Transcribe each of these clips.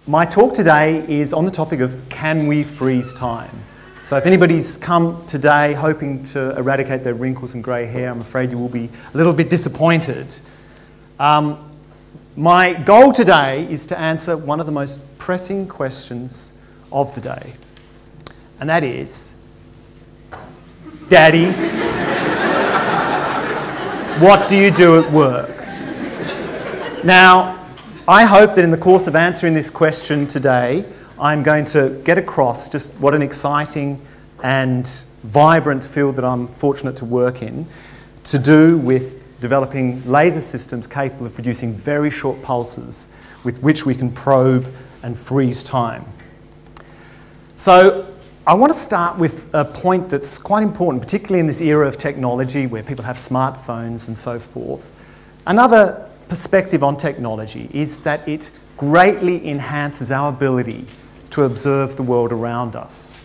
My talk today is on the topic of can we freeze time? So if anybody's come today hoping to eradicate their wrinkles and grey hair, I'm afraid you will be a little bit disappointed. My goal today is to answer one of the most pressing questions of the day, and that is, Daddy, what do you do at work? Now, I hope that in the course of answering this question today, I'm going to get across just what an exciting and vibrant field that I'm fortunate to work in, to do with developing laser systems capable of producing very short pulses with which we can probe and freeze time. So I want to start with a point that's quite important, particularly in this era of technology where people have smartphones and so forth. Another perspective on technology is that it greatly enhances our ability to observe the world around us.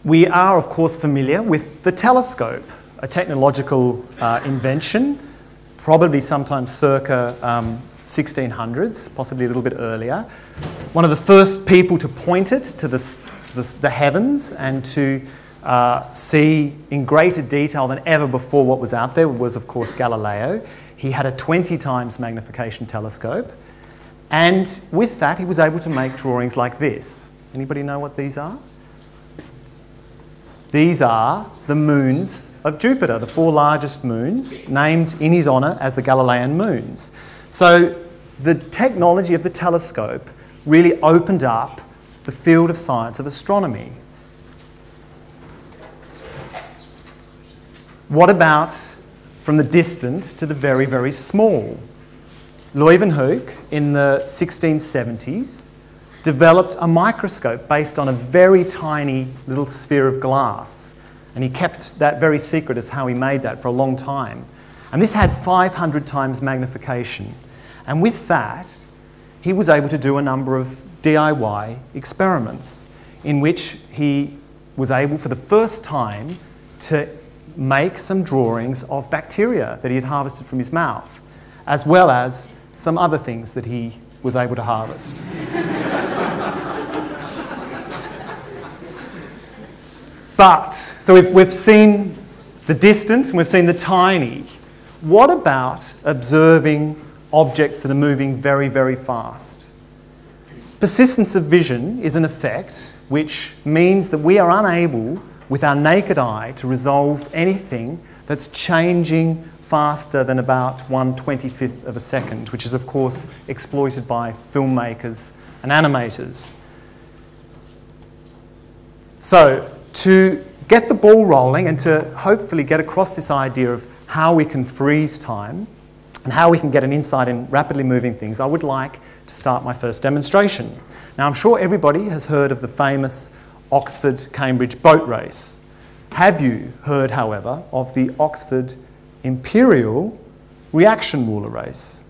We are, of course, familiar with the telescope, a technological invention, probably sometime circa 1600s, possibly a little bit earlier. One of the first people to point it to the heavens and to see in greater detail than ever before what was out there was, of course, Galileo. He had a 20 times magnification telescope, and with that he was able to make drawings like this. Anybody know what these are? These are the moons of Jupiter, the 4 largest moons, named in his honour as the Galilean moons. So the technology of the telescope really opened up the field of science of astronomy. What about from the distant to the very, very small? Leuwenhoek in the 1670s developed a microscope based on a very tiny little sphere of glass, and he kept that very secret as how he made that for a long time. And this had 500 times magnification, and with that he was able to do a number of DIY experiments in which he was able for the first time to make some drawings of bacteria that he had harvested from his mouth, as well as some other things that he was able to harvest. So we've seen the distant and we've seen the tiny. What about observing objects that are moving very, very fast? Persistence of vision is an effect which means that we are unable with our naked eye to resolve anything that's changing faster than about 1/25th of a second, which is of course exploited by filmmakers and animators. So to get the ball rolling and to hopefully get across this idea of how we can freeze time and how we can get an insight in rapidly moving things, I would like to start my first demonstration. Now, I'm sure everybody has heard of the famous Oxford-Cambridge boat race. Have you heard, however, of the Oxford Imperial reaction ruler race?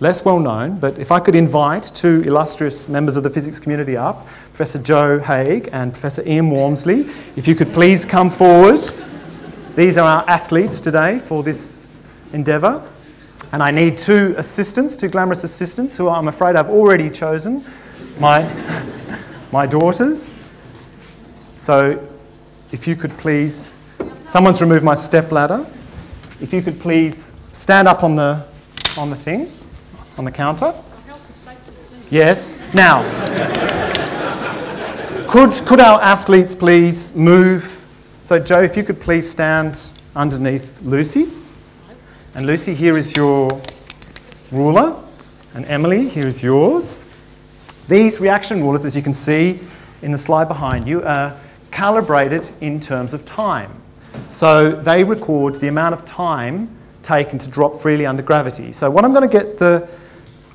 Less well known, but if I could invite 2 illustrious members of the physics community up, Professor Joe Haig and Professor Ian Walmsley, if you could please come forward. These are our athletes today for this endeavour. And I need 2 assistants, 2 glamorous assistants, who I'm afraid I've already chosen, my daughters. So if you could please, someone's removed my step ladder. If you could please stand up on the thing, on the counter. Yes. Now, could our athletes please move? So Joe, if you could please stand underneath Lucy. And Lucy, here is your ruler. And Emily, here is yours. These reaction rulers, as you can see in the slide behind you, are calibrated in terms of time. So they record the amount of time taken to drop freely under gravity. So what I'm going to get the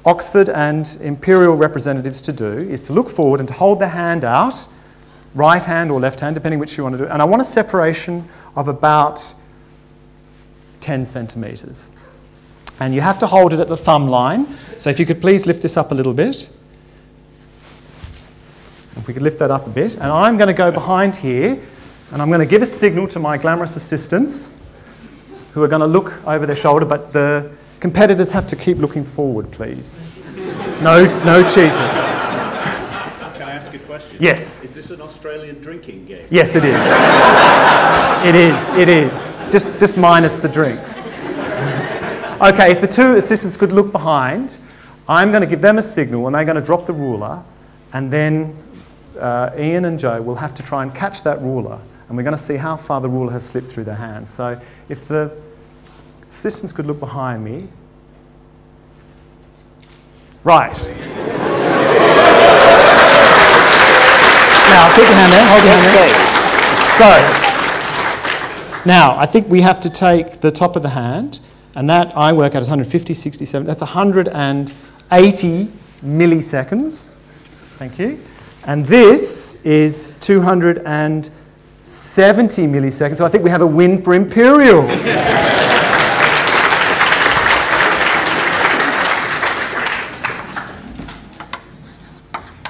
Oxford and Imperial representatives to do is to look forward and to hold their hand out, right hand or left hand, depending which you want to do. And I want a separation of about 10 centimetres. And you have to hold it at the thumb line. So if you could please lift this up a little bit. If we could lift that up a bit. And I'm going to go behind here and I'm going to give a signal to my glamorous assistants who are going to look over their shoulder, but the competitors have to keep looking forward, please. No cheating. Can I ask a question? Yes. Is this an Australian drinking game? Yes, it is. It is. Just minus the drinks. Okay, if the two assistants could look behind, I'm going to give them a signal and they're going to drop the ruler, and then Ian and Joe will have to try and catch that ruler, and we're going to see how far the ruler has slipped through their hands. So if the assistants could look behind me. Right. Now, keep your hand there, hold your hand there. So, now, I think we have to take the top of the hand, and that I work out as 150, 67, that's 180 milliseconds. Thank you. And this is 270 milliseconds, so I think we have a win for Imperial.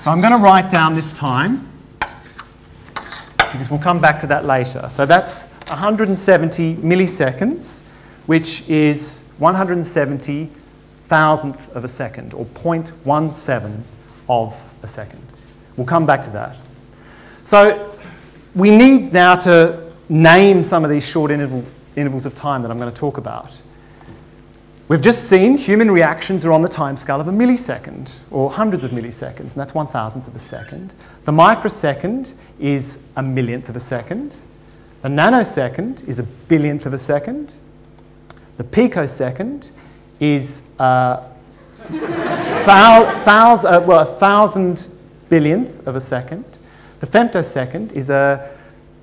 So I'm going to write down this time, because we'll come back to that later. So that's 170 milliseconds, which is 170 thousandth of a second, or 0.17 of a second. We'll come back to that. So we need now to name some of these short intervals of time that I'm going to talk about. We've just seen human reactions are on the timescale of a millisecond, or hundreds of milliseconds, and that's 1,000th of a second. The microsecond is a millionth of a second. The nanosecond is a billionth of a second. The picosecond is a 1,000 billionth of a second. The femtosecond is a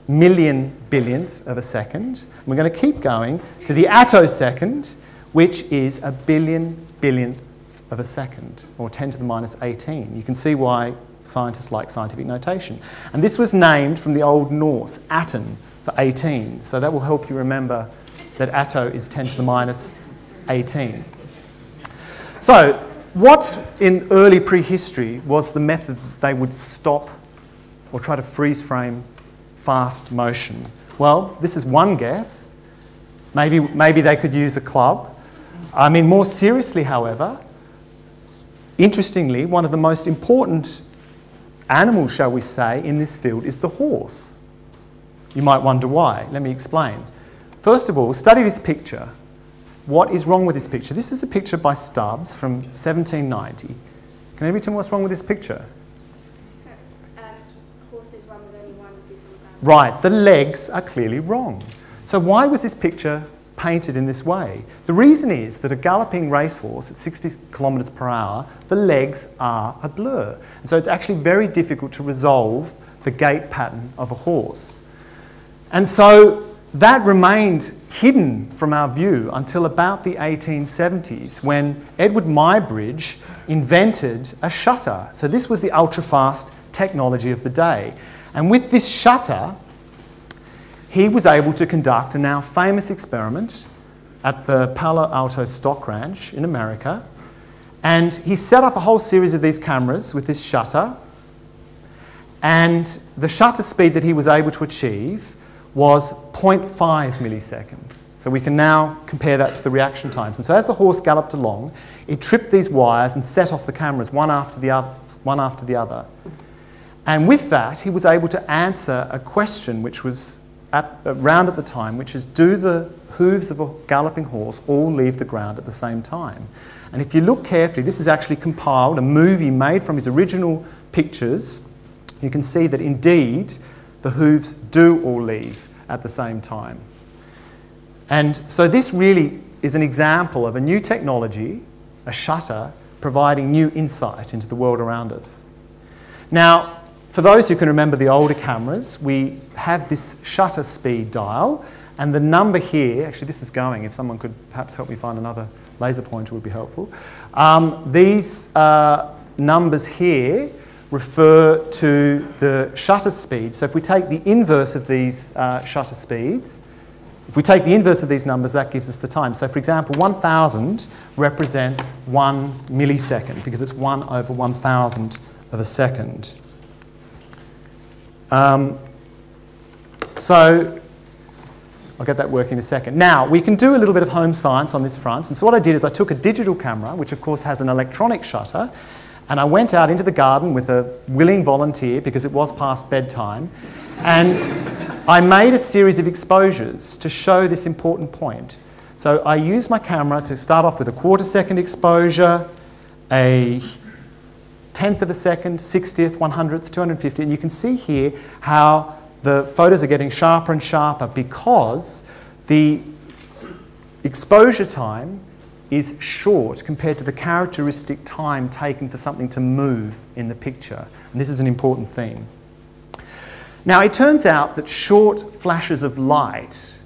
million billionth of a second. And we're going to keep going to the attosecond, which is a billion billionth of a second, or 10 to the minus 18. You can see why scientists like scientific notation. And this was named from the Old Norse, aton, for 18. So that will help you remember that atto is 10 to the minus 18. So what in early prehistory was the method they would stop or try to freeze frame fast motion? Well, this is one guess. Maybe they could use a club. I mean, more seriously, however, interestingly, one of the most important animals, shall we say, in this field is the horse. You might wonder why. Let me explain. First of all, study this picture. What is wrong with this picture? This is a picture by Stubbs from 1790. Can anybody tell me what's wrong with this picture? Horses run with only one before that. Right, the legs are clearly wrong. So why was this picture painted in this way? The reason is that a galloping racehorse at 60 kilometres per hour, the legs are a blur. And so it's actually very difficult to resolve the gait pattern of a horse. And so that remained hidden from our view until about the 1870s, when Edward Muybridge invented a shutter. So this was the ultra-fast technology of the day. And with this shutter, he was able to conduct a now famous experiment at the Palo Alto Stock Ranch in America. And he set up a whole series of these cameras with this shutter. And the shutter speed that he was able to achieve was 0.5 millisecond. So we can now compare that to the reaction times. And so as the horse galloped along, it tripped these wires and set off the cameras one after the other. And with that, he was able to answer a question which was around at the time, which is, do the hooves of a galloping horse all leave the ground at the same time? And if you look carefully, this is actually compiled, a movie made from his original pictures. You can see that indeed the hooves do all leave at the same time. And so this really is an example of a new technology, a shutter, providing new insight into the world around us. Now, for those who can remember the older cameras, we have this shutter speed dial, and the number here, actually this is going, if someone could perhaps help me find another laser pointer would be helpful. These numbers here refer to the shutter speed. So if we take the inverse of these shutter speeds, if we take the inverse of these numbers, that gives us the time. So for example, 1,000 represents 1 millisecond, because it's 1 over 1,000 of a second. So I'll get that working in a second. Now, we can do a little bit of home science on this front. And so what I did is I took a digital camera, which of course has an electronic shutter, and I went out into the garden with a willing volunteer because it was past bedtime. And I made a series of exposures to show this important point. So I used my camera to start off with a 1/4 second exposure, a 1/10 of a second, 60th, 100th, 250th, and you can see here how the photos are getting sharper and sharper because the exposure time is short compared to the characteristic time taken for something to move in the picture. And this is an important theme. Now, it turns out that short flashes of light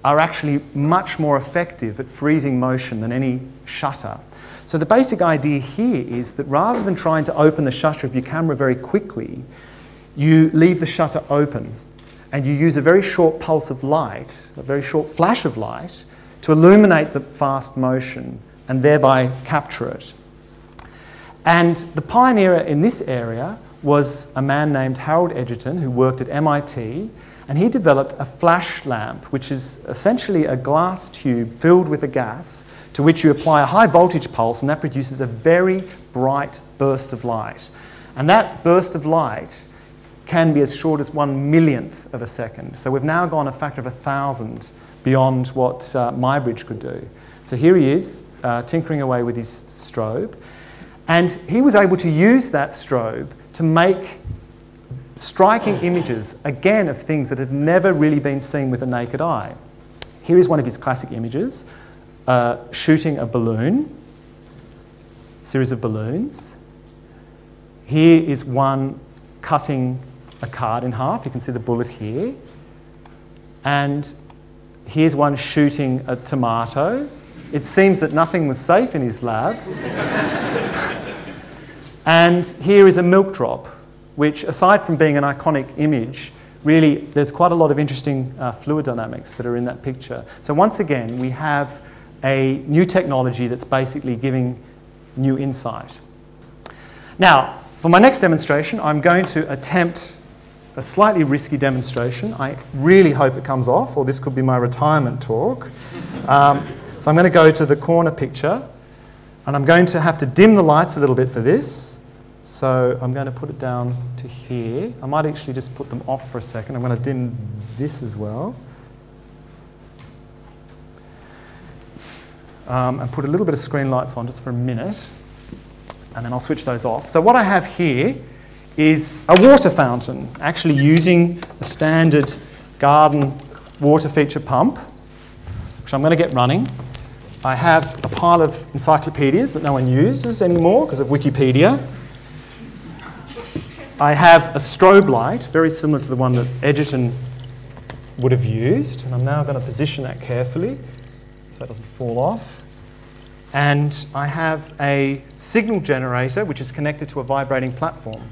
are actually much more effective at freezing motion than any shutter. So the basic idea here is that rather than trying to open the shutter of your camera very quickly, you leave the shutter open and you use a very short pulse of light, a very short flash of light, to illuminate the fast motion and thereby capture it. And the pioneer in this area was a man named Harold Edgerton who worked at MIT, and he developed a flash lamp, which is essentially a glass tube filled with a gas to which you apply a high voltage pulse, and that produces a very bright burst of light. And that burst of light can be as short as 1/1,000,000th of a second. So we've now gone a factor of 1,000 beyond what Muybridge could do. So here he is, tinkering away with his strobe, and he was able to use that strobe to make striking images, again, of things that had never really been seen with the naked eye. Here is one of his classic images, shooting a balloon, series of balloons. Here is one cutting a card in half. You can see the bullet here. And here's one shooting a tomato. It seems that nothing was safe in his lab. And here is a milk drop, which, aside from being an iconic image, really there's quite a lot of interesting fluid dynamics that are in that picture. So once again, we have a new technology that's basically giving new insight. Now, for my next demonstration, I'm going to attempt a slightly risky demonstration. I really hope it comes off, or this could be my retirement talk. So I'm going to go to the corner picture, and I'm going to have to dim the lights a little bit for this. So I'm going to put it down to here. I might actually just put them off for a second. I'm going to dim this as well. And put a little bit of screen lights on just for a minute. And then I'll switch those off. So what I have here is a water fountain, actually using a standard garden water feature pump, which I'm going to get running. I have a pile of encyclopedias that no one uses anymore because of Wikipedia. I have a strobe light, very similar to the one that Edgerton would have used, and I'm now going to position that carefully so it doesn't fall off. And I have a signal generator which is connected to a vibrating platform,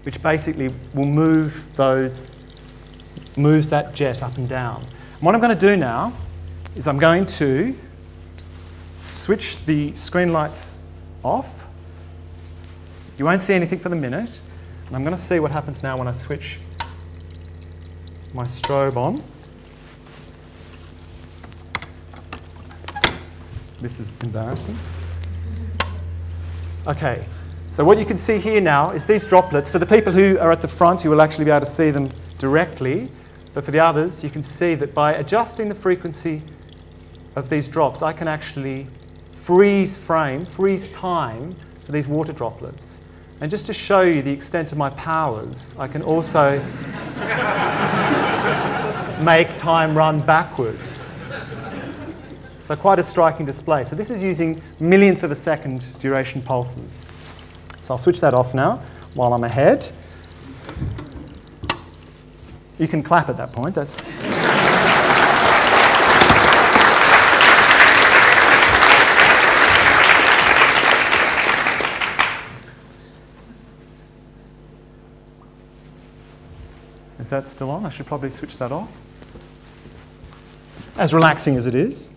which basically will moves that jet up and down. And what I'm going to do now is I'm going to switch the screen lights off. You won't see anything for the minute. And I'm going to see what happens now when I switch my strobe on. This is embarrassing. Okay, so what you can see here now is these droplets. For the people who are at the front, you will actually be able to see them directly. But for the others, you can see that by adjusting the frequency of these drops, I can actually freeze time for these water droplets. And just to show you the extent of my powers, I can also make time run backwards. So quite a striking display. So this is using 1/1,000,000th of a second duration pulses. So I'll switch that off now while I'm ahead. You can clap at that point. That's Is that still on? I should probably switch that off. As relaxing as it is.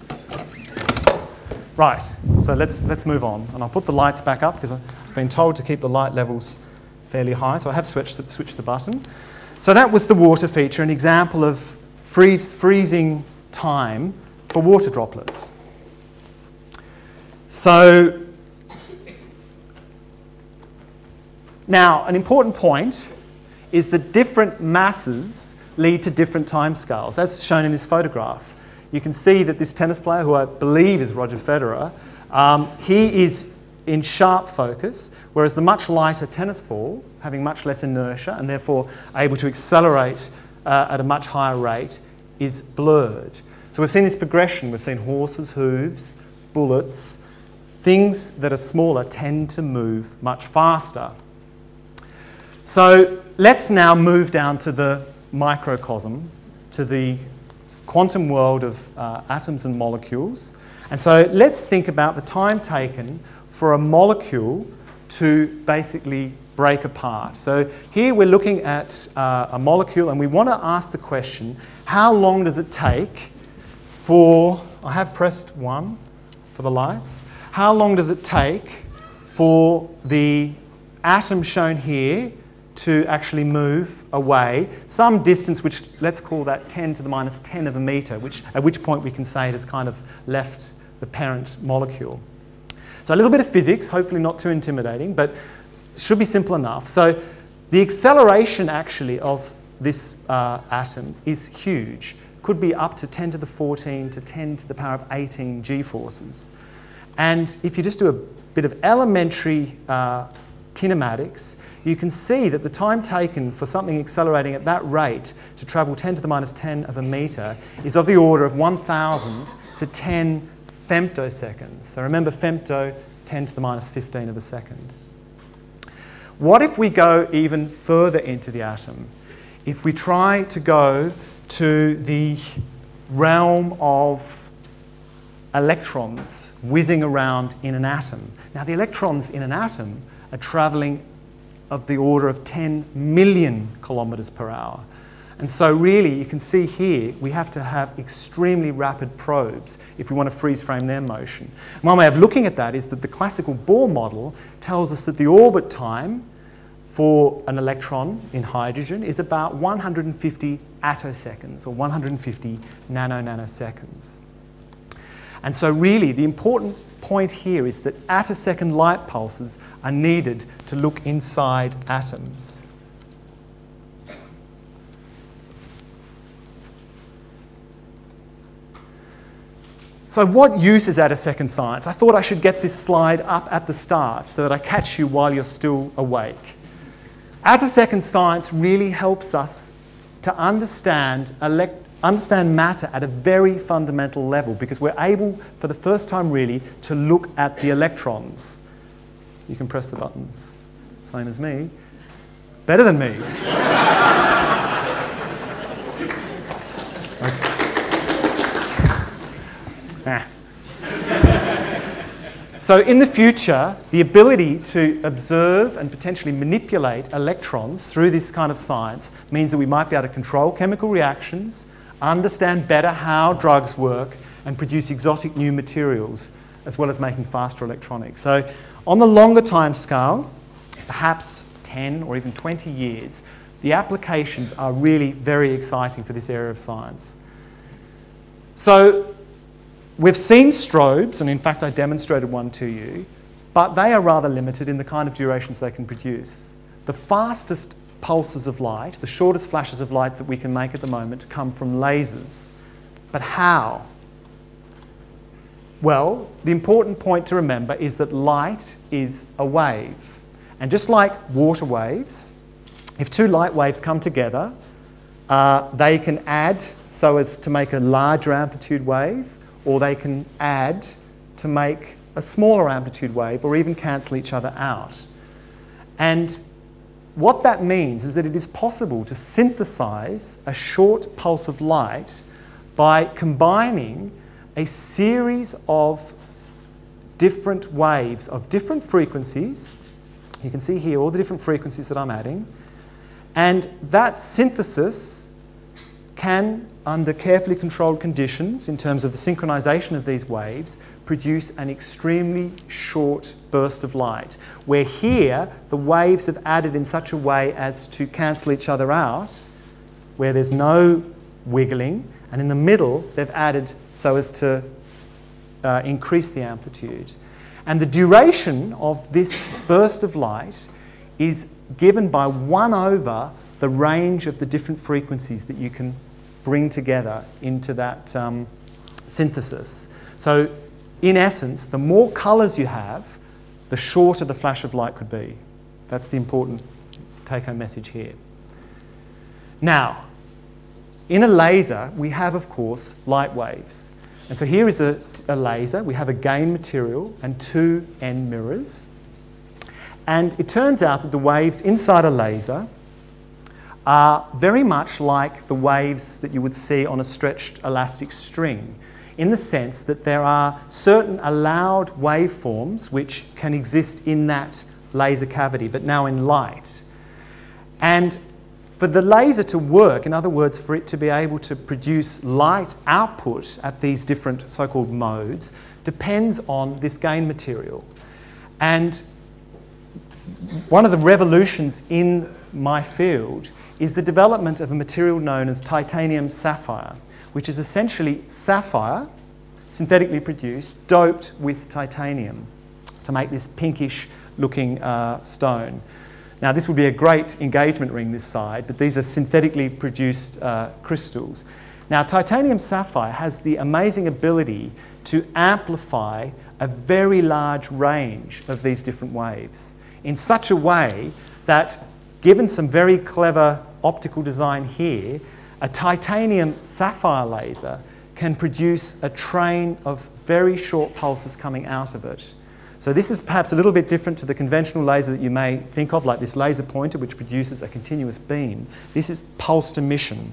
Right, so let's move on. And I'll put the lights back up because I've been told to keep the light levels fairly high, so I have switched the button. So that was the water feature, an example of freezing time for water droplets. So now, an important point is that different masses lead to different timescales, as shown in this photograph. You can see that this tennis player, who I believe is Roger Federer, he is in sharp focus, whereas the much lighter tennis ball, having much less inertia and therefore able to accelerate at a much higher rate, is blurred. So we've seen this progression. We've seen horses' hooves, bullets. Things that are smaller tend to move much faster. So let's now move down to the microcosm, to the quantum world of atoms and molecules. And so let's think about the time taken for a molecule to basically break apart. So here we're looking at a molecule, and we want to ask the question, how long does it take for, I have pressed 1 for the lights, how long does it take for the atom shown here to actually move away some distance, which let's call that 10 to the minus 10 of a metre, at which point we can say it has kind of left the parent molecule. So a little bit of physics, hopefully not too intimidating, but it should be simple enough. So the acceleration actually of this atom is huge. Could be up to 10 to the 14 to 10 to the power of 18 g-forces. And if you just do a bit of elementary kinematics, you can see that the time taken for something accelerating at that rate to travel 10 to the minus 10 of a metre is of the order of 1,000 to 10 femtoseconds. So remember, femto, 10 to the minus 15 of a second. What if we go even further into the atom? If we try to go to the realm of electrons whizzing around in an atom. Now, the electrons in an atom are travelling of the order of 10 million kilometres per hour. And so really, you can see here, we have to have extremely rapid probes if we want to freeze frame their motion. And one way of looking at that is that the classical Bohr model tells us that the orbit time for an electron in hydrogen is about 150 attoseconds, or 150 nano-nanoseconds. And so really, the important point here is that attosecond light pulses are needed to look inside atoms. So what use is attosecond science? I thought I should get this slide up at the start so that I catch you while you're still awake. Attosecond science really helps us to understand matter at a very fundamental level, because we're able, for the first time really, to look at the electrons. You can press the buttons, same as me. Better than me. So in the future, the ability to observe and potentially manipulate electrons through this kind of science means that we might be able to control chemical reactions, understand better how drugs work, and produce exotic new materials, as well as making faster electronics. So on the longer time scale, perhaps 10 or even 20 years, the applications are really very exciting for this area of science. So we've seen strobes, and in fact I demonstrated one to you, but they are rather limited in the kind of durations they can produce. The fastest pulses of light, the shortest flashes of light that we can make at the moment, come from lasers. But how? Well, the important point to remember is that light is a wave. And just like water waves, if two light waves come together, they can add so as to make a larger amplitude wave, or they can add to make a smaller amplitude wave, or even cancel each other out. And what that means is that it is possible to synthesize a short pulse of light by combining a series of different waves of different frequencies. You can see here all the different frequencies that I'm adding. And that synthesis can, under carefully controlled conditions in terms of the synchronization of these waves, produce an extremely short burst of light, where here the waves have added in such a way as to cancel each other out, where there's no wiggling, and in the middle they've added so as to increase the amplitude. And the duration of this burst of light is given by 1 over the range of the different frequencies that you can bring together into that synthesis. So in essence, the more colours you have, the shorter the flash of light could be. That's the important take-home message here. Now, in a laser, we have, of course, light waves. And so here is a laser. We have a gain material and 2 end mirrors. And it turns out that the waves inside a laser are very much like the waves that you would see on a stretched elastic string, in the sense that there are certain allowed waveforms which can exist in that laser cavity, but now in light. And for the laser to work, in other words, for it to be able to produce light output at these different so-called modes, depends on this gain material. And one of the revolutions in my field is the development of a material known as titanium sapphire, which is essentially sapphire, synthetically produced, doped with titanium to make this pinkish looking stone. Now this would be a great engagement ring this side, but these are synthetically produced crystals. Now titanium sapphire has the amazing ability to amplify a very large range of these different waves in such a way that, given some very clever optical design here, a titanium sapphire laser can produce a train of very short pulses coming out of it. So this is perhaps a little bit different to the conventional laser that you may think of, like this laser pointer, which produces a continuous beam. This is pulsed emission,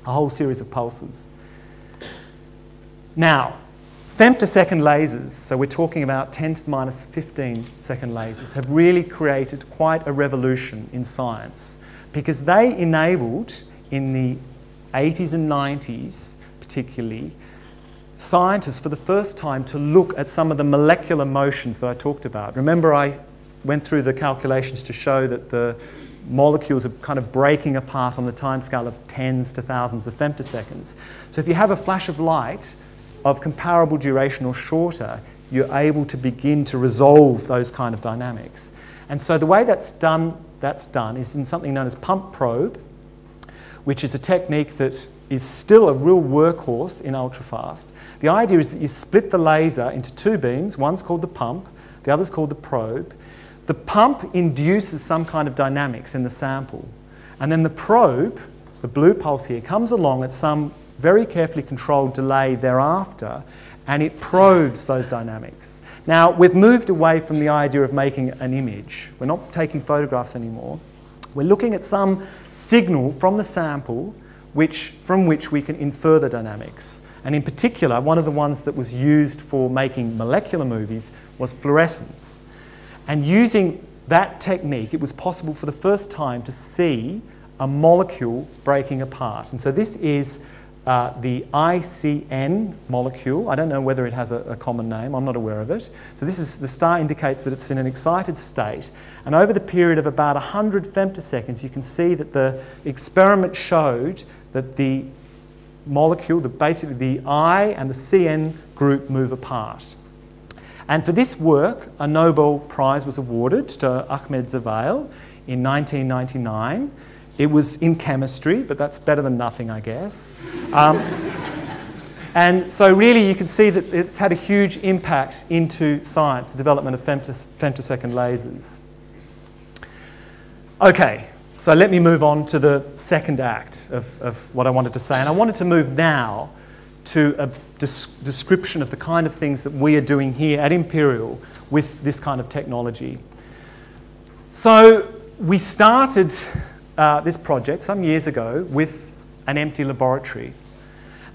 a whole series of pulses. Now, femtosecond lasers, so we're talking about 10 to the minus 15 second lasers, have really created quite a revolution in science, because they enabled, in the 80s and 90s particularly, scientists for the first time to look at some of the molecular motions that I talked about. Remember, I went through the calculations to show that the molecules are kind of breaking apart on the timescale of tens to thousands of femtoseconds. So if you have a flash of light of comparable duration or shorter, you're able to begin to resolve those kind of dynamics. And so the way that's done is in something known as pump probe, which is a technique that is still a real workhorse in ultrafast. The idea is that you split the laser into 2 beams. One's called the pump, the other's called the probe. The pump induces some kind of dynamics in the sample. And then the probe, the blue pulse here, comes along at some very carefully controlled delay thereafter, and it probes those dynamics. Now, we've moved away from the idea of making an image. We're not taking photographs anymore. We're looking at some signal from the sample from which we can infer the dynamics. And in particular, one of the ones that was used for making molecular movies was fluorescence. And using that technique, it was possible for the first time to see a molecule breaking apart. And so this is the ICN molecule. I don't know whether it has a common name. I'm not aware of it. So this is, the star indicates that it's in an excited state. And over the period of about 100 femtoseconds, you can see that the experiment showed that the molecule, basically the I and the CN group, move apart. And for this work, a Nobel Prize was awarded to Ahmed Zewail in 1999. It was in chemistry, but that's better than nothing, I guess. And so really you can see that it's had a huge impact into science, the development of femtosecond lasers. Okay, so let me move on to the second act of what I wanted to say. And I wanted to move now to a description of the kind of things that we are doing here at Imperial with this kind of technology. So we started this project some years ago with an empty laboratory.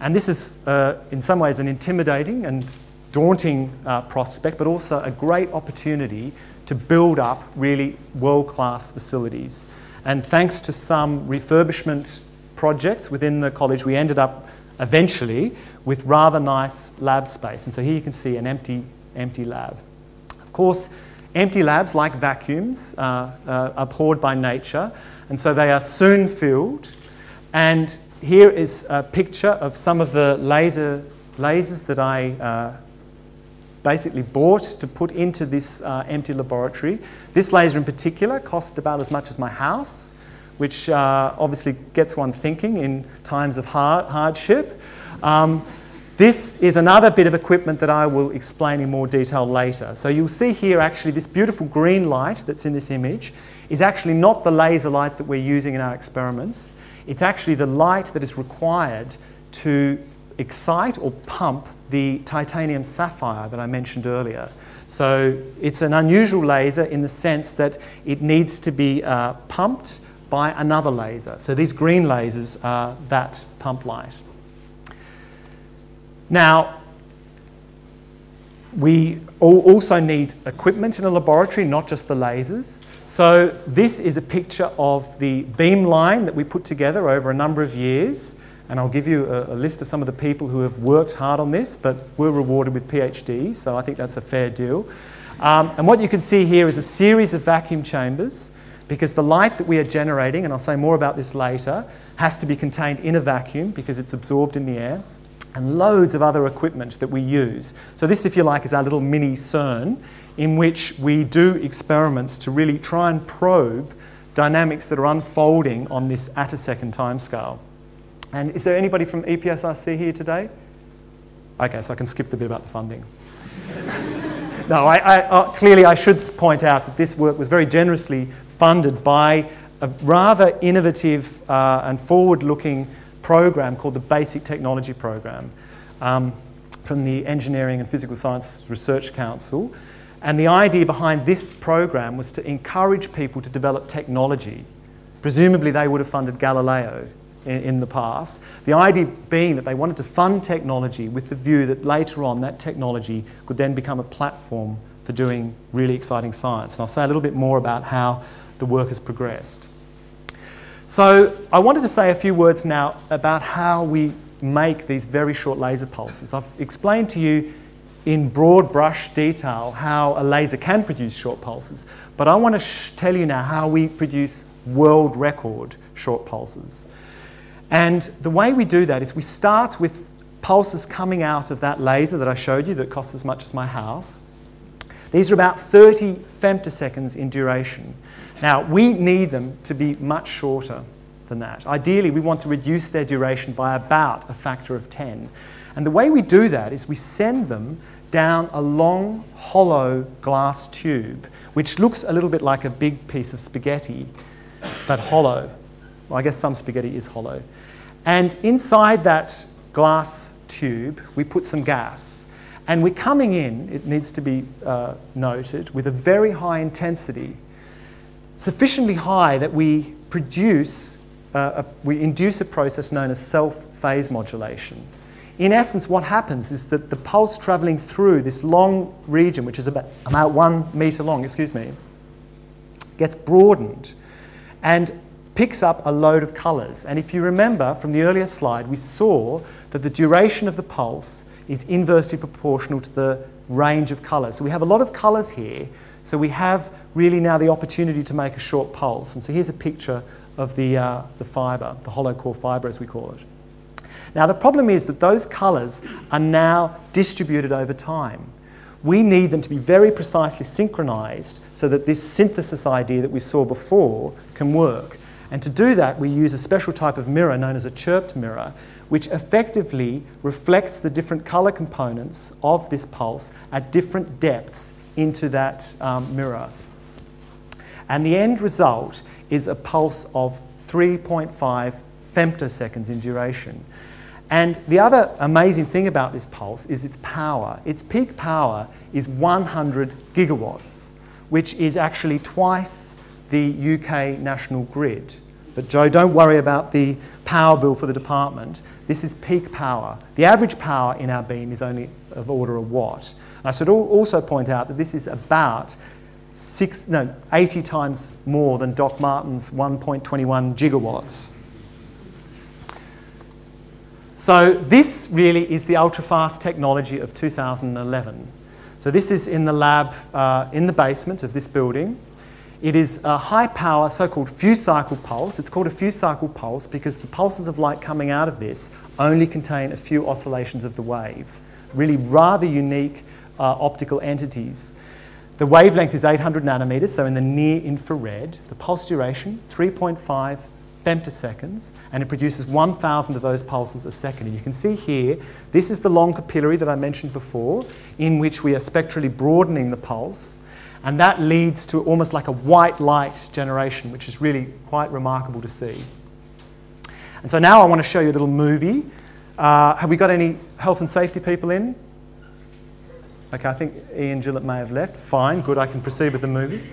And this is, in some ways, an intimidating and daunting prospect, but also a great opportunity to build up really world-class facilities. And thanks to some refurbishment projects within the college, we ended up eventually with rather nice lab space. And so here you can see an empty lab. Of course, empty labs, like vacuums, are abhorred by nature, and so they are soon filled. And here is a picture of some of the lasers that I basically bought to put into this empty laboratory. This laser in particular cost about as much as my house, which obviously gets one thinking in times of hardship. This is another bit of equipment that I will explain in more detail later. So you'll see here actually this beautiful green light that's in this image is actually not the laser light that we're using in our experiments. It's actually the light that is required to excite or pump the titanium sapphire that I mentioned earlier. So it's an unusual laser in the sense that it needs to be pumped by another laser. So these green lasers are that pump light. Now, we also need equipment in a laboratory, not just the lasers. So this is a picture of the beam line that we put together over a number of years. And I'll give you a list of some of the people who have worked hard on this, but were rewarded with PhDs, so I think that's a fair deal. And what you can see here is a series of vacuum chambers, because the light that we are generating, and I'll say more about this later, has to be contained in a vacuum because it's absorbed in the air, and loads of other equipment that we use. So this, if you like, is our little mini CERN, in which we do experiments to really try and probe dynamics that are unfolding on this attosecond timescale. And is there anybody from EPSRC here today? Okay, so I can skip the bit about the funding. No, clearly I should point out that this work was very generously funded by a rather innovative and forward-looking program called the Basic Technology Program from the Engineering and Physical Science Research Council. And the idea behind this program was to encourage people to develop technology. Presumably they would have funded Galileo in the past. The idea being that they wanted to fund technology with the view that later on that technology could then become a platform for doing really exciting science. And I'll say a little bit more about how the work has progressed. So I wanted to say a few words now about how we make these very short laser pulses. I've explained to you in broad brush detail how a laser can produce short pulses, but I want to tell you now how we produce world record short pulses. And the way we do that is we start with pulses coming out of that laser that I showed you that costs as much as my house. These are about 30 femtoseconds in duration. Now, we need them to be much shorter than that. Ideally, we want to reduce their duration by about a factor of 10. And the way we do that is we send them down a long, hollow glass tube, which looks a little bit like a big piece of spaghetti, but hollow. Well, I guess some spaghetti is hollow. And inside that glass tube, we put some gas. And we're coming in, it needs to be noted, with a very high intensity, sufficiently high that we induce a process known as self-phase modulation. In essence, what happens is that the pulse travelling through this long region, which is about 1 metre long, gets broadened and picks up a load of colours. And if you remember from the earlier slide, we saw that the duration of the pulse is inversely proportional to the range of colours. So we have a lot of colours here, so we have really now the opportunity to make a short pulse. And so here's a picture of the fibre, the hollow core fibre as we call it. Now the problem is that those colours are now distributed over time. We need them to be very precisely synchronised so that this synthesis idea that we saw before can work. And to do that, we use a special type of mirror known as a chirped mirror, which effectively reflects the different colour components of this pulse at different depths into that mirror. And the end result is a pulse of 3.5 femtoseconds in duration. And the other amazing thing about this pulse is its power. Its peak power is 100 gigawatts, which is actually twice the UK national grid. But Joe, don't worry about the power bill for the department. This is peak power. The average power in our beam is only of order of watt. And I should also point out that this is about 80 times more than Doc Martin's 1.21 gigawatts. So this really is the ultra-fast technology of 2011. So this is in the lab in the basement of this building. It is a high power, so-called fewcycle pulse. It's called a fewcycle pulse because the pulses of light coming out of this only contain a few oscillations of the wave. Really rather unique optical entities. The wavelength is 800 nanometers, so in the near infrared. The pulse duration, 3.5 femtoseconds, and it produces 1,000 of those pulses a second. And you can see here, this is the long capillary that I mentioned before, in which we are spectrally broadening the pulse, and that leads to almost like a white light generation, which is really quite remarkable to see. And so now I want to show you a little movie. Have we got any health and safety people in? Okay, I think Ian Gillett may have left. Fine, good, I can proceed with the movie.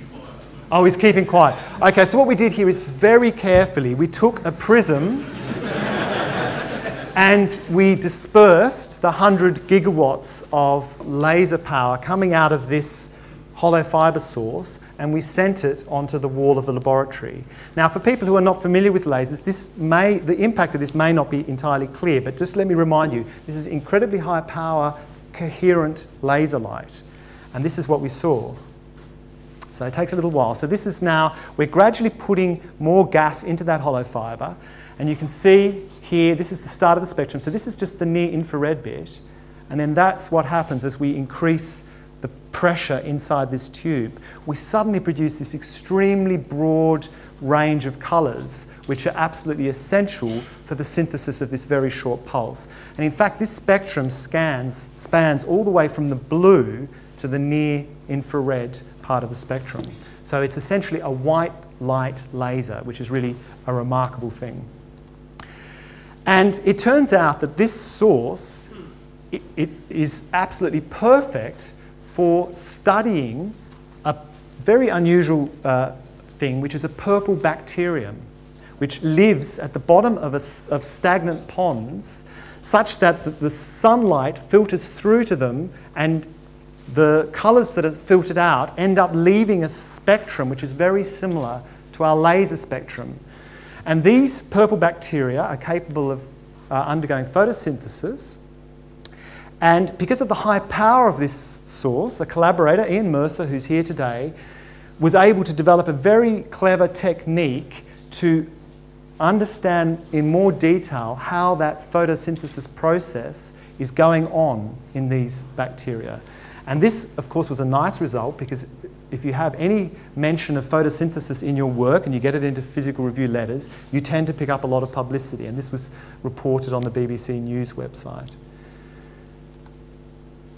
Oh, he's keeping quiet. Okay, so what we did here is very carefully, we took a prism and we dispersed the 100 gigawatts of laser power coming out of this hollow fibre source, and we sent it onto the wall of the laboratory. Now, for people who are not familiar with lasers, the impact of this may not be entirely clear, but just let me remind you, this is incredibly high power, coherent laser light, and this is what we saw. So it takes a little while. So this is now, we're gradually putting more gas into that hollow fibre. And you can see here, this is the start of the spectrum. So this is just the near infrared bit. And then that's what happens as we increase the pressure inside this tube. We suddenly produce this extremely broad range of colours, which are absolutely essential for the synthesis of this very short pulse. And in fact, this spectrum spans all the way from the blue to the near infrared part of the spectrum. So it's essentially a white light laser, which is really a remarkable thing. And it turns out that this source, it is absolutely perfect for studying a very unusual thing, which is a purple bacterium, which lives at the bottom of stagnant ponds, such that the sunlight filters through to them, and the colours that are filtered out end up leaving a spectrum which is very similar to our laser spectrum. And these purple bacteria are capable of undergoing photosynthesis. And because of the high power of this source, a collaborator, Ian Mercer, who's here today, was able to develop a very clever technique to understand in more detail how that photosynthesis process is going on in these bacteria. And this, of course, was a nice result, because if you have any mention of photosynthesis in your work and you get it into physical review letters, you tend to pick up a lot of publicity. And this was reported on the BBC News website.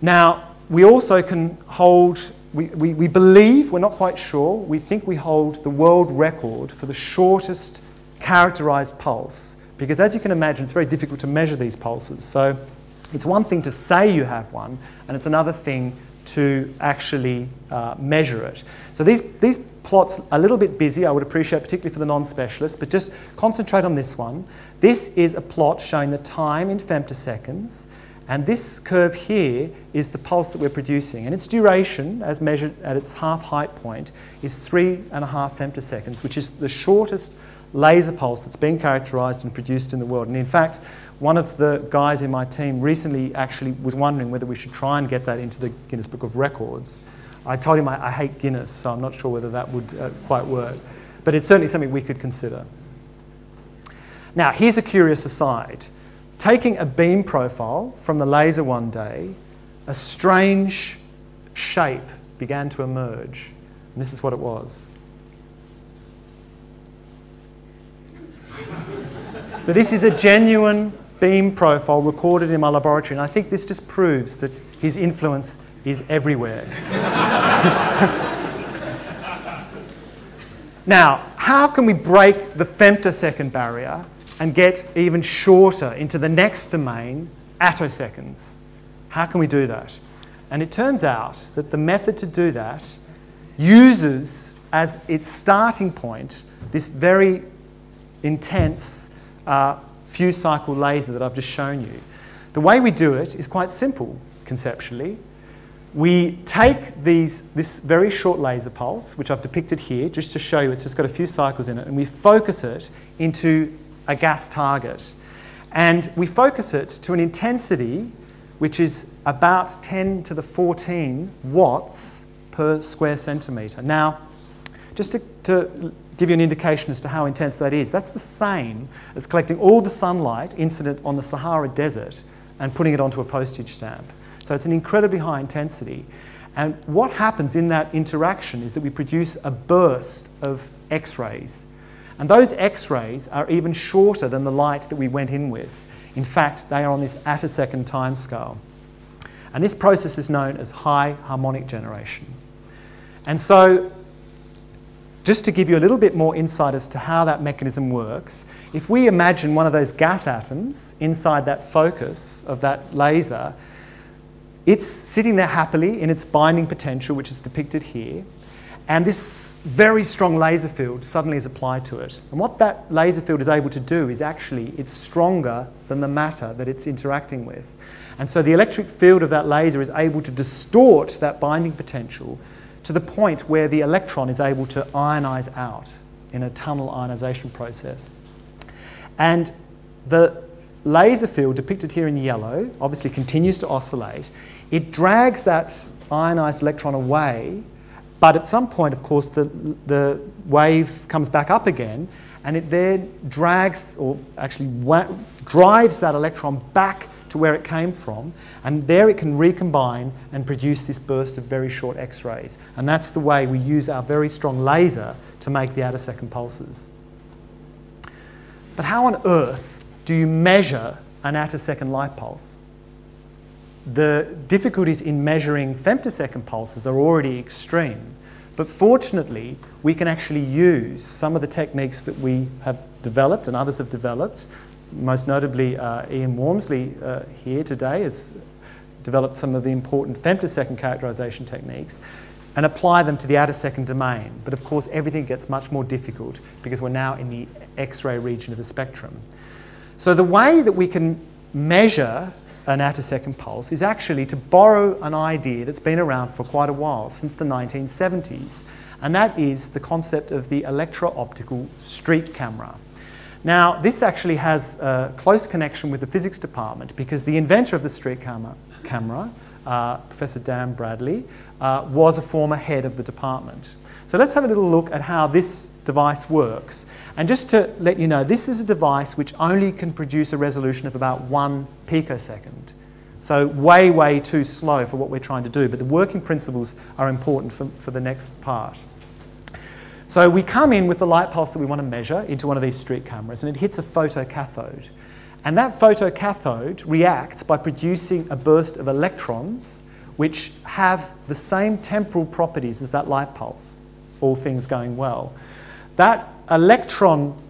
Now, we also can hold, we believe, we're not quite sure, we think we hold the world record for the shortest characterised pulse. Because as you can imagine, it's very difficult to measure these pulses. So it's one thing to say you have one, and it's another thing to actually measure it. So these plots are a little bit busy, I would appreciate, particularly for the non-specialists, but just concentrate on this one. This is a plot showing the time in femtoseconds, and this curve here is the pulse that we're producing, and its duration, as measured at its half height point, is 3.5 femtoseconds, which is the shortest laser pulse that's been characterised and produced in the world. And in fact, one of the guys in my team recently actually was wondering whether we should try and get that into the Guinness Book of Records. I told him I hate Guinness, so I'm not sure whether that would quite work. But it's certainly something we could consider. Now, here's a curious aside. Taking a beam profile from the laser one day, a strange shape began to emerge. And this is what it was. So this is a genuine beam profile recorded in my laboratory, and I think this just proves that his influence is everywhere. Now, how can we break the femtosecond barrier and get even shorter into the next domain, attoseconds? How can we do that? And it turns out that the method to do that uses as its starting point this very intense fewcycle laser that I've just shown you. The way we do it is quite simple, conceptually. We take this very short laser pulse, which I've depicted here, just to show you it's just got a few cycles in it, and we focus it into a gas target. And we focus it to an intensity which is about 10 to the 14 watts per square centimetre. Now, just to give you an indication as to how intense that is, that's the same as collecting all the sunlight incident on the Sahara Desert and putting it onto a postage stamp. So it's an incredibly high intensity. And what happens in that interaction is that we produce a burst of X-rays. And those X-rays are even shorter than the light that we went in with. In fact, they are on this attosecond timescale. And this process is known as high harmonic generation. And so, just to give you a little bit more insight as to how that mechanism works, if we imagine one of those gas atoms inside that focus of that laser, it's sitting there happily in its binding potential, which is depicted here, and this very strong laser field suddenly is applied to it. And what that laser field is able to do is actually, it's stronger than the matter that it's interacting with. And so the electric field of that laser is able to distort that binding potential to the point where the electron is able to ionize out in a tunnel ionization process. And the laser field depicted here in yellow obviously continues to oscillate. It drags that ionized electron away, but at some point, of course, the wave comes back up again, and it then drags, or actually drives that electron back to where it came from, and there it can recombine and produce this burst of very short X-rays. And that's the way we use our very strong laser to make the attosecond pulses. But how on earth do you measure an attosecond light pulse? The difficulties in measuring femtosecond pulses are already extreme, but fortunately we can actually use some of the techniques that we have developed and others have developed. Most notably, Ian Wormsley here today has developed some of the important femtosecond characterization techniques and apply them to the attosecond domain. But of course, everything gets much more difficult because we're now in the X-ray region of the spectrum. So the way that we can measure an attosecond pulse is actually to borrow an idea that's been around for quite a while, since the 1970s, and that is the concept of the electro-optical streak camera. Now, this actually has a close connection with the physics department because the inventor of the streak camera, Professor Dan Bradley, was a former head of the department. So let's have a little look at how this device works. And just to let you know, this is a device which only can produce a resolution of about 1 picosecond. So way, way too slow for what we're trying to do, but the working principles are important for the next part. So we come in with the light pulse that we want to measure into one of these streak cameras, and it hits a photocathode. And that photocathode reacts by producing a burst of electrons which have the same temporal properties as that light pulse, all things going well. That electron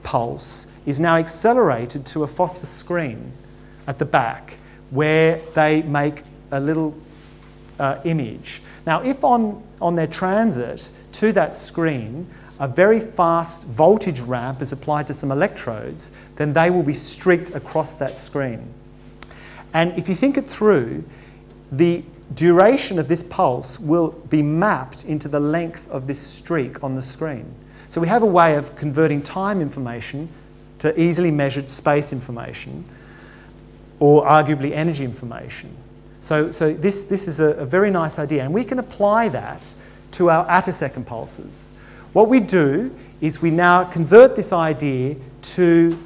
pulse is now accelerated to a phosphor screen at the back where they make a little image. Now, if on their transit to that screen, a very fast voltage ramp is applied to some electrodes, then they will be streaked across that screen. And if you think it through, the duration of this pulse will be mapped into the length of this streak on the screen. So we have a way of converting time information to easily measured space information, or arguably energy information. So this is a very nice idea, and we can apply that to our attosecond pulses. What we do is we now convert this idea to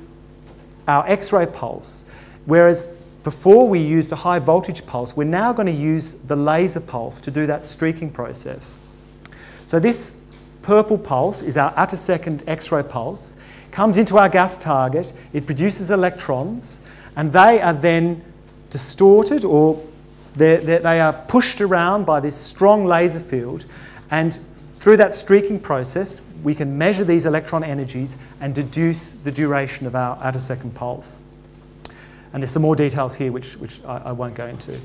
our X-ray pulse, whereas before we used a high voltage pulse, we're now going to use the laser pulse to do that streaking process. So this purple pulse is our attosecond X-ray pulse, comes into our gas target, it produces electrons, and they are then distorted, or they are pushed around by this strong laser field, and through that streaking process we can measure these electron energies and deduce the duration of our attosecond pulse. And there's some more details here which I won't go into.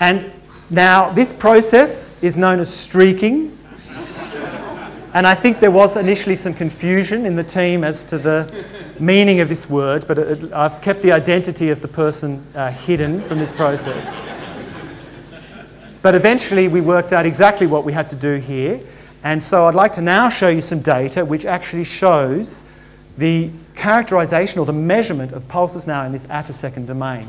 And now this process is known as streaking, and I think there was initially some confusion in the team as to the meaning of this word, but I've kept the identity of the person hidden from this process. But eventually we worked out exactly what we had to do here, and so I'd like to now show you some data which actually shows the characterization or the measurement of pulses now in this attosecond domain.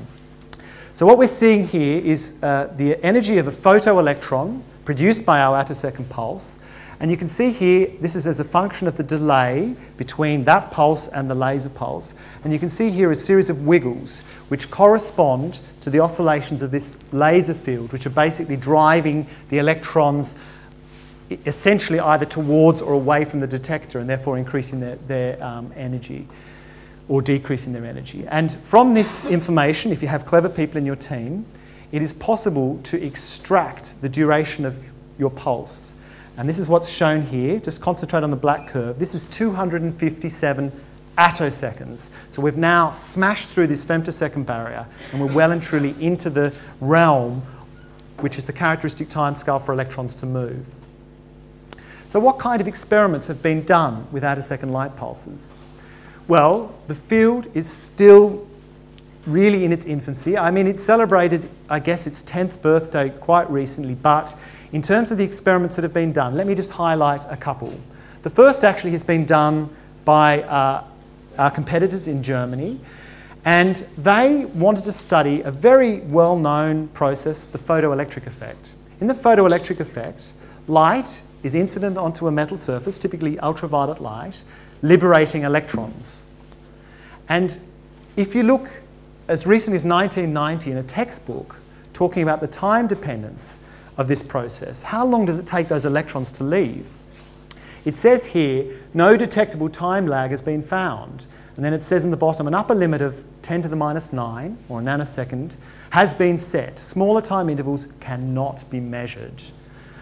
So what we're seeing here is the energy of a photoelectron produced by our attosecond pulse, And you can see here, this is as a function of the delay between that pulse and the laser pulse. And you can see here a series of wiggles which correspond to the oscillations of this laser field, which are basically driving the electrons essentially either towards or away from the detector, and therefore increasing their energy or decreasing their energy. And from this information, if you have clever people in your team, it is possible to extract the duration of your pulse. And this is what's shown here. Just concentrate on the black curve. This is 257 attoseconds. So we've now smashed through this femtosecond barrier, and we're well and truly into the realm which is the characteristic timescale for electrons to move. So what kind of experiments have been done with attosecond light pulses? Well, the field is still really in its infancy. I mean, it celebrated, I guess, its 10th birthday quite recently, but in terms of the experiments that have been done, let me just highlight a couple. The first actually has been done by our competitors in Germany, and they wanted to study a very well-known process, the photoelectric effect. In the photoelectric effect, light is incident onto a metal surface, typically ultraviolet light, liberating electrons. And if you look as recently as 1990 in a textbook talking about the time dependence of this process, how long does it take those electrons to leave? It says here, no detectable time lag has been found. And then it says in the bottom, an upper limit of 10 to the minus 9, or a nanosecond, has been set. Smaller time intervals cannot be measured.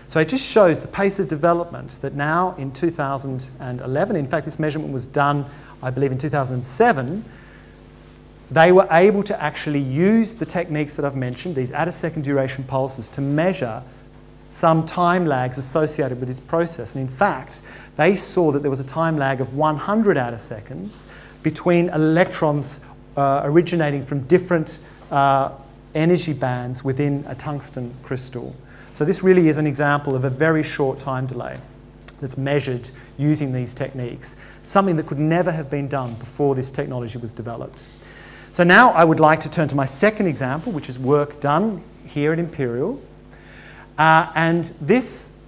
So it just shows the pace of development that now in 2011, in fact this measurement was done, I believe, in 2007, they were able to actually use the techniques that I've mentioned, these attosecond duration pulses, to measure some time lags associated with this process. And in fact, they saw that there was a time lag of 100 attoseconds between electrons originating from different energy bands within a tungsten crystal. So this really is an example of a very short time delay that's measured using these techniques, something that could never have been done before this technology was developed. So now I would like to turn to my second example, which is work done here at Imperial. And this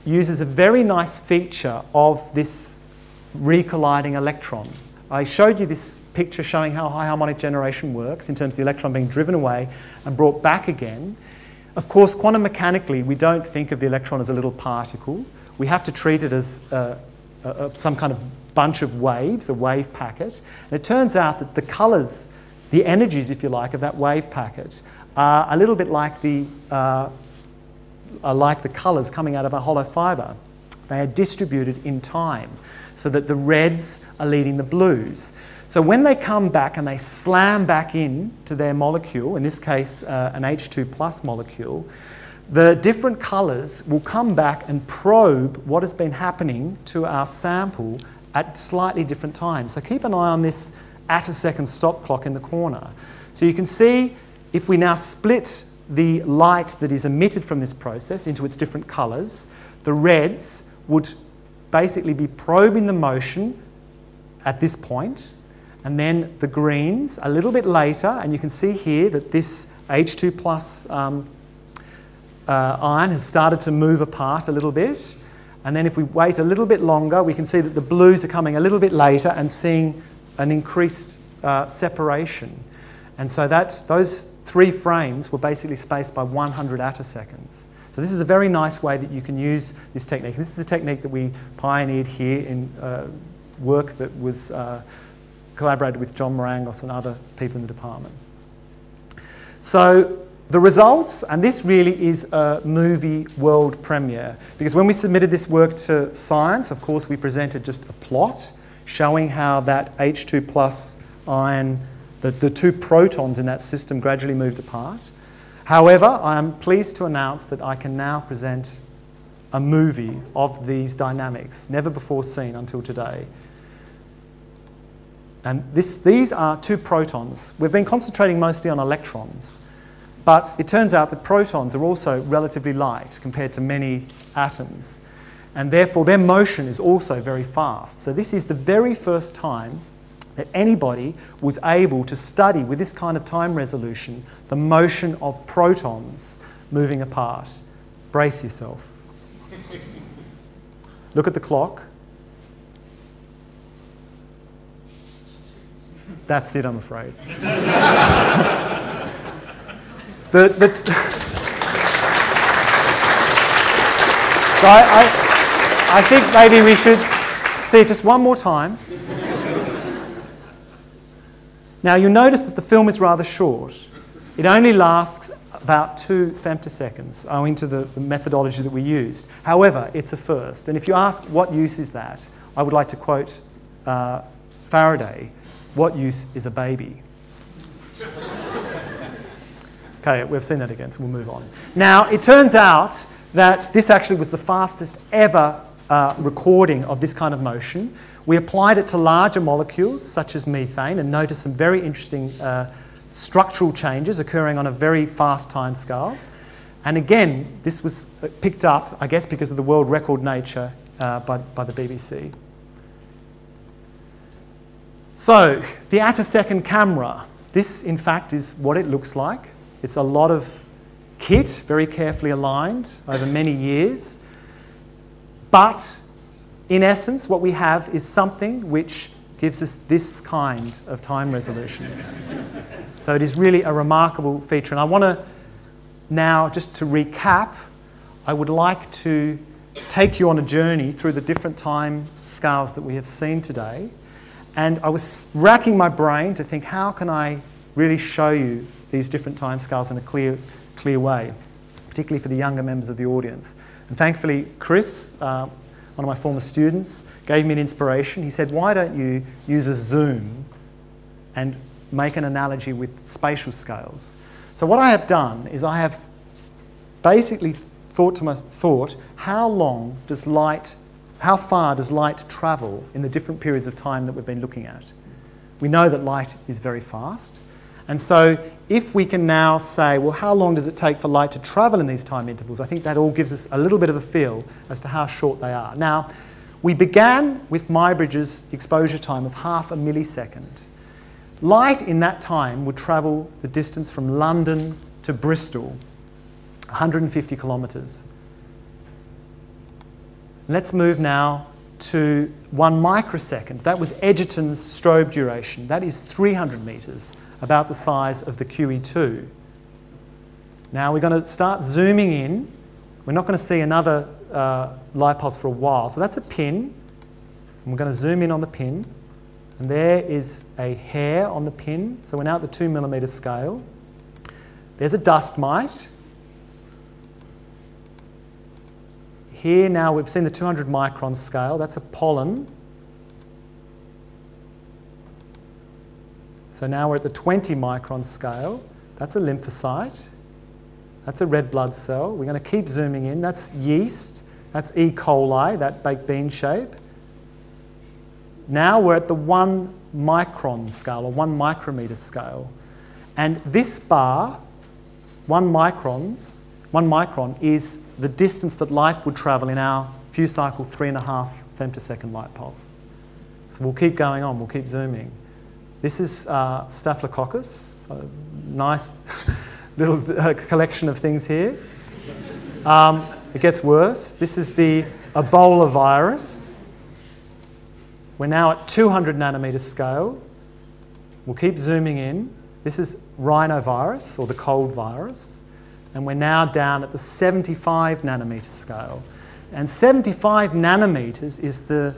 uses a very nice feature of this recolliding electron. I showed you this picture showing how high harmonic generation works in terms of the electron being driven away and brought back again. Of course, quantum mechanically, we don't think of the electron as a little particle. We have to treat it as some kind of bunch of waves, a wave packet. And it turns out that the colours, the energies, if you like, of that wave packet are a little bit like the colours coming out of a hollow fibre. They are distributed in time so that the reds are leading the blues. So when they come back and they slam back in to their molecule, in this case an H2 plus molecule, the different colours will come back and probe what has been happening to our sample at slightly different times. So keep an eye on this attosecond stop clock in the corner. So you can see if we now split the light that is emitted from this process into its different colours, the reds would basically be probing the motion at this point, and then the greens a little bit later, and you can see here that this H2 plus ion has started to move apart a little bit. And then if we wait a little bit longer, we can see that the blues are coming a little bit later and seeing an increased separation. And so those 3 frames were basically spaced by 100 attoseconds. So this is a very nice way that you can use this technique. This is a technique that we pioneered here in work that was collaborated with John Marangos and other people in the department. So the results, and this really is a movie world premiere, because when we submitted this work to Science, of course, we presented just a plot showing how that H2 plus ion, the 2 protons in that system gradually moved apart. However, I am pleased to announce that I can now present a movie of these dynamics, never before seen until today. And these are 2 protons. We've been concentrating mostly on electrons, but it turns out that protons are also relatively light compared to many atoms, and therefore their motion is also very fast. So this is the very first time that anybody was able to study with this kind of time resolution the motion of protons moving apart. Brace yourself. look at the clock. That's it, I'm afraid. So I think maybe we should see it just one more time. Now you'll notice that the film is rather short. It only lasts about 2 femtoseconds owing to the methodology that we used. However, it's a first. And if you ask what use is that, I would like to quote Faraday, what use is a baby? Okay, we've seen that again, so we'll move on. Now, it turns out that this actually was the fastest ever recording of this kind of motion. We applied it to larger molecules, such as methane, and noticed some very interesting structural changes occurring on a very fast time scale. And again, this was picked up, I guess, because of the world record nature by the BBC. So, the attosecond camera. This, in fact, is what it looks like. It's a lot of kit, very carefully aligned over many years. But, in essence, what we have is something which gives us this kind of time resolution. So it is really a remarkable feature. And I want to now, just to recap, I would like to take you on a journey through the different time scales that we have seen today. And I was racking my brain to think, how can I really show you these different time scales in a clear way, particularly for the younger members of the audience. And thankfully, Chris, one of my former students, gave me an inspiration. He said, why don't you use a zoom and make an analogy with spatial scales? So what I have done is I have basically thought, how far does light travel in the different periods of time that we've been looking at? We know that light is very fast. And so if we can now say, well, how long does it take for light to travel in these time intervals? I think that all gives us a little bit of a feel as to how short they are. Now, we began with Muybridge's exposure time of 0.5 millisecond. Light in that time would travel the distance from London to Bristol, 150 kilometres. Let's move now to 1 microsecond. That was Egerton's strobe duration. That is 300 metres, about the size of the QE2. Now we're going to start zooming in. We're not going to see another light pulse for a while. So that's a pin. And we're going to zoom in on the pin. And there is a hair on the pin. So we're now at the 2 millimetre scale. There's a dust mite. Here now we've seen the 200 micron scale. That's a pollen. So now we're at the 20 micron scale. That's a lymphocyte. That's a red blood cell. We're going to keep zooming in. That's yeast. That's E. coli, that baked bean shape. Now we're at the 1 micron scale, or 1 micrometre scale. And this bar, 1 micron is the distance that light would travel in our fewcycle 3.5 femtosecond light pulse. So we'll keep going on, we'll keep zooming. This is Staphylococcus, so a nice little collection of things here. It gets worse. This is the Ebola virus. We're now at 200 nanometre scale. We'll keep zooming in. This is rhinovirus, or the cold virus. And we're now down at the 75 nanometre scale. And 75 nanometres is the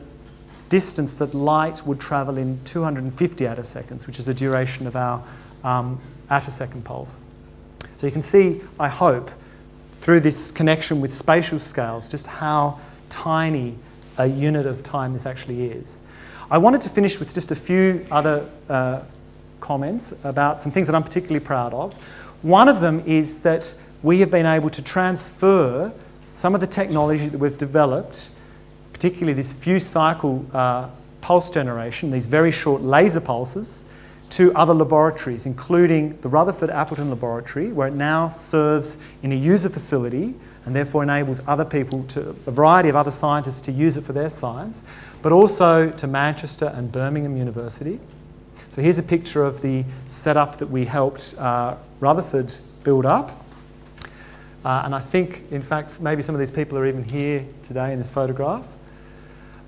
distance that light would travel in 250 attoseconds, which is the duration of our attosecond pulse. So you can see, I hope, through this connection with spatial scales, just how tiny a unit of time this actually is. I wanted to finish with just a few other comments about some things that I'm particularly proud of. One of them is that we have been able to transfer some of the technology that we've developed, particularly this fewcycle pulse generation, these very short laser pulses, to other laboratories, including the Rutherford Appleton Laboratory, where it now serves in a user facility and therefore enables other people, a variety of other scientists, to use it for their science, but also to Manchester and Birmingham University. So here's a picture of the setup that we helped Rutherford build up. And I think, in fact, maybe some of these people are even here today in this photograph.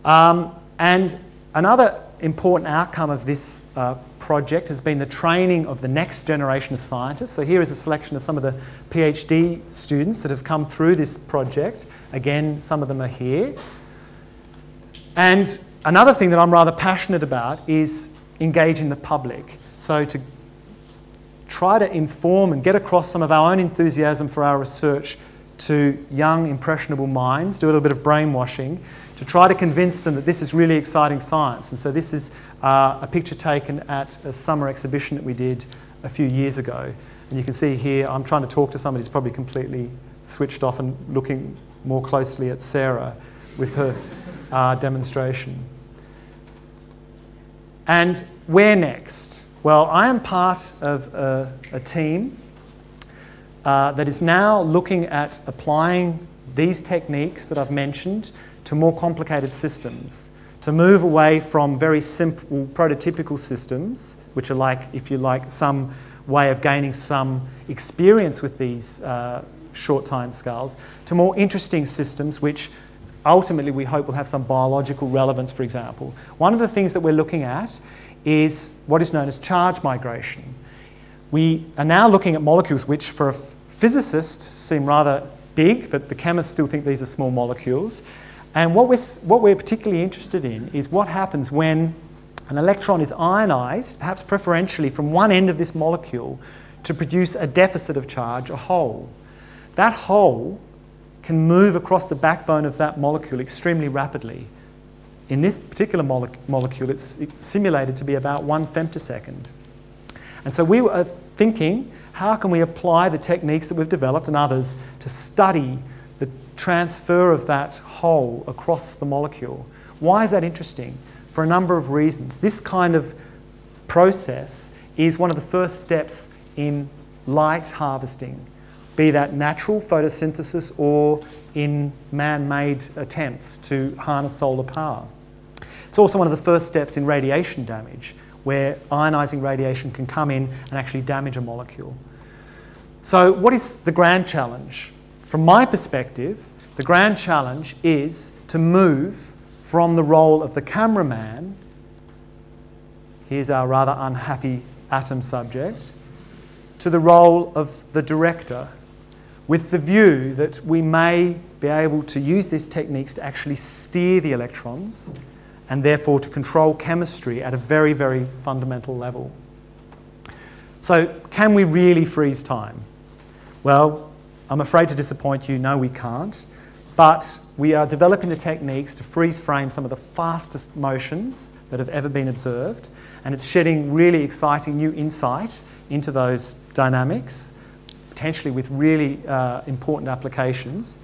And another important outcome of this project has been the training of the next generation of scientists. So here is a selection of some of the PhD students that have come through this project. Again, some of them are here. And another thing that I'm rather passionate about is engaging the public. So to try to inform and get across some of our own enthusiasm for our research to young, impressionable minds, do a little bit of brainwashing, to try to convince them that this is really exciting science. And so this is a picture taken at a summer exhibition that we did a few years ago. And you can see here, I'm trying to talk to somebody who's probably completely switched off and looking more closely at Sarah with her demonstration. And where next? Well, I am part of a team that is now looking at applying these techniques that I've mentioned to more complicated systems, to move away from very simple prototypical systems, which are like, if you like, some way of gaining some experience with these short time scales, to more interesting systems which ultimately we hope will have some biological relevance, for example. One of the things that we're looking at is what is known as charge migration. We are now looking at molecules which for a physicist seem rather big, but the chemists still think these are small molecules. And what we're particularly interested in is what happens when an electron is ionized, perhaps preferentially from one end of this molecule, to produce a deficit of charge, a hole. That hole can move across the backbone of that molecule extremely rapidly. In this particular molecule, it's simulated to be about 1 femtosecond. And so we were thinking, how can we apply the techniques that we've developed and others to study the transfer of that hole across the molecule? Why is that interesting? For a number of reasons. This kind of process is one of the first steps in light harvesting, be that natural photosynthesis or in man-made attempts to harness solar power. It's also one of the first steps in radiation damage, where ionizing radiation can come in and actually damage a molecule. So what is the grand challenge? From my perspective, the grand challenge is to move from the role of the cameraman, here's our rather unhappy atom subject, to the role of the director, with the view that we may be able to use these techniques to actually steer the electrons and therefore to control chemistry at a very, very fundamental level. So can we really freeze time? Well, I'm afraid to disappoint you, no we can't, but we are developing the techniques to freeze frame some of the fastest motions that have ever been observed, and it's shedding really exciting new insight into those dynamics, potentially with really important applications.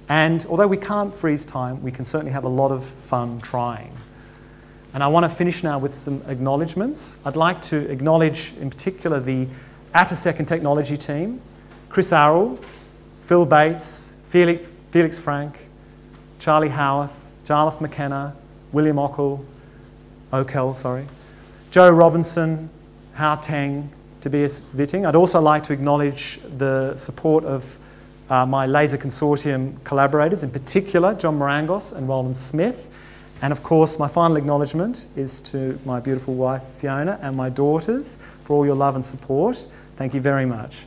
And although we can't freeze time, we can certainly have a lot of fun trying. And I want to finish now with some acknowledgements. I'd like to acknowledge in particular the Attosecond technology team, Chris Arrell, Phil Bates, Felix Frank, Charlie Howarth, Jarlath McKenna, William Ockel, Joe Robinson, Hao Teng, Tobias Witting. I'd also like to acknowledge the support of my laser consortium collaborators, in particular John Marangos and Roland Smith. And of course, my final acknowledgement is to my beautiful wife Fiona and my daughters for all your love and support. Thank you very much.